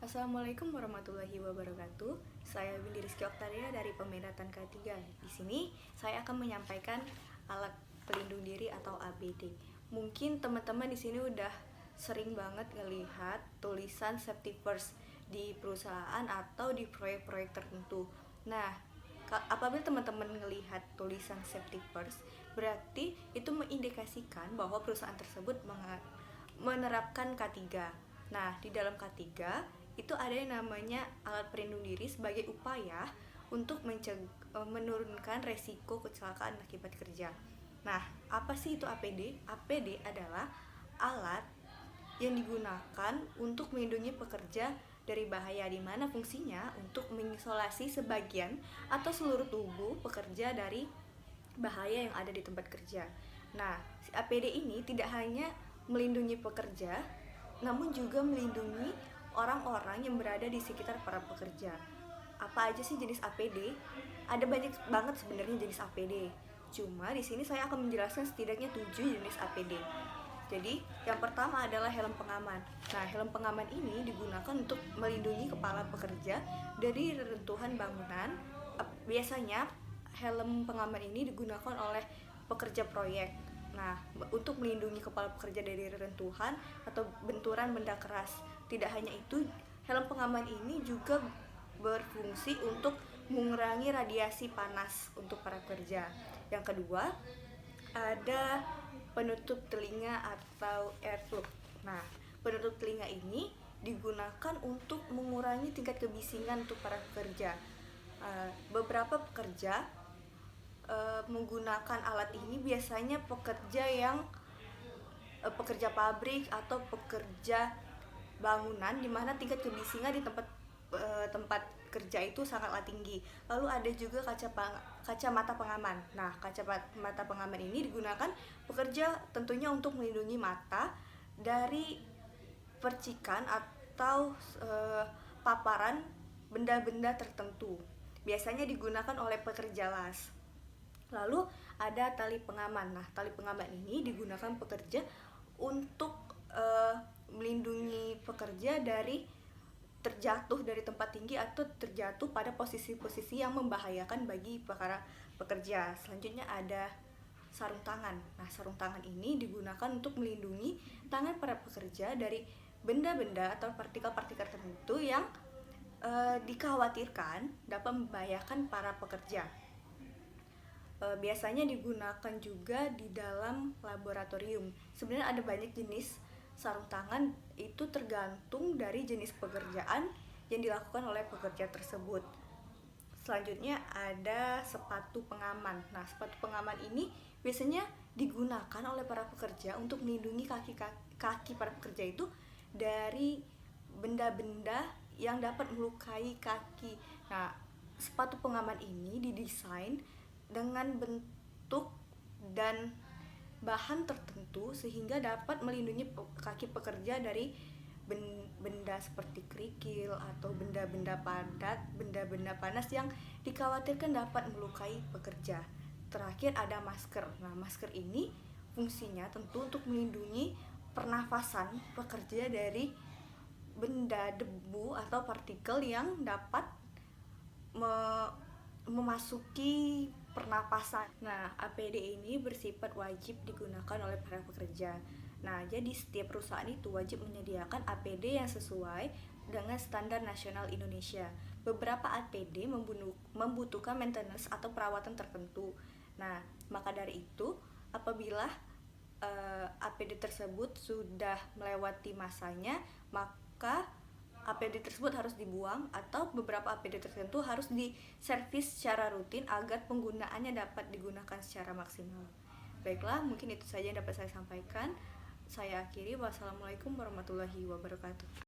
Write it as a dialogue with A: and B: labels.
A: Assalamualaikum warahmatullahi wabarakatuh. Saya Windy Rizky Oktaria dari Pemedatan K3. Di sini saya akan menyampaikan alat pelindung diri atau APD. Mungkin teman-teman di sini udah sering banget ngelihat tulisan safety first di perusahaan atau di proyek-proyek tertentu. Nah, apabila teman-teman melihat tulisan safety first, berarti itu mengindikasikan bahwa perusahaan tersebut menerapkan K3. Nah, di dalam K3 itu ada yang namanya alat pelindung diri sebagai upaya untuk menurunkan resiko kecelakaan akibat kerja. Nah, apa sih itu APD? APD adalah alat yang digunakan untuk melindungi pekerja dari bahaya, di mana fungsinya untuk mengisolasi sebagian atau seluruh tubuh pekerja dari bahaya yang ada di tempat kerja. Nah, si APD ini tidak hanya melindungi pekerja, namun juga melindungi orang-orang yang berada di sekitar para pekerja. Apa aja sih jenis APD? Ada banyak banget sebenarnya jenis APD. Cuma di sini saya akan menjelaskan setidaknya 7 jenis APD. Jadi, yang pertama adalah helm pengaman. Nah, helm pengaman ini digunakan untuk melindungi kepala pekerja dari reruntuhan bangunan. Biasanya helm pengaman ini digunakan oleh pekerja proyek. Nah, untuk melindungi kepala pekerja dari reruntuhan atau benturan benda keras. Tidak hanya itu, helm pengaman ini juga berfungsi untuk mengurangi radiasi panas untuk para pekerja. Yang kedua, ada penutup telinga atau earplug. Nah, penutup telinga ini digunakan untuk mengurangi tingkat kebisingan untuk para pekerja. Beberapa pekerja menggunakan alat ini biasanya pekerja pabrik atau pekerja bangunan, di mana tingkat kebisingan di tempat kerja itu sangatlah tinggi. Lalu ada juga kacamata pengaman. Nah, kacamata pengaman ini digunakan pekerja tentunya untuk melindungi mata dari percikan atau paparan benda-benda tertentu. Biasanya digunakan oleh pekerja las. Lalu ada tali pengaman. Nah, tali pengaman ini digunakan pekerja untuk melindungi pekerja dari terjatuh dari tempat tinggi atau terjatuh pada posisi-posisi yang membahayakan bagi para pekerja. Selanjutnya ada sarung tangan. Nah, sarung tangan ini digunakan untuk melindungi tangan para pekerja dari benda-benda atau partikel-partikel tertentu yang dikhawatirkan dapat membahayakan para pekerja. Biasanya digunakan juga di dalam laboratorium. Sebenarnya ada banyak jenis sarung tangan, itu tergantung dari jenis pekerjaan yang dilakukan oleh pekerja tersebut. Selanjutnya ada sepatu pengaman. Nah, sepatu pengaman ini biasanya digunakan oleh para pekerja untuk melindungi kaki para pekerja itu dari benda-benda yang dapat melukai kaki. Nah, sepatu pengaman ini didesain dengan bentuk dan bahan tertentu sehingga dapat melindungi kaki pekerja dari benda seperti kerikil atau benda-benda padat, benda-benda panas yang dikhawatirkan dapat melukai pekerja. Terakhir ada masker. Nah, masker ini fungsinya tentu untuk melindungi pernafasan pekerja dari benda debu atau partikel yang dapat memasuki pernapasan. Nah, APD ini bersifat wajib digunakan oleh para pekerja. Nah, jadi setiap perusahaan itu wajib menyediakan APD yang sesuai dengan standar nasional Indonesia. Beberapa APD membutuhkan maintenance atau perawatan tertentu. Nah, maka dari itu, apabila APD tersebut sudah melewati masanya, maka APD tersebut harus dibuang atau beberapa APD tertentu harus diservis secara rutin agar penggunaannya dapat digunakan secara maksimal. Baiklah, mungkin itu saja yang dapat saya sampaikan. Saya akhiri. Wassalamualaikum warahmatullahi wabarakatuh.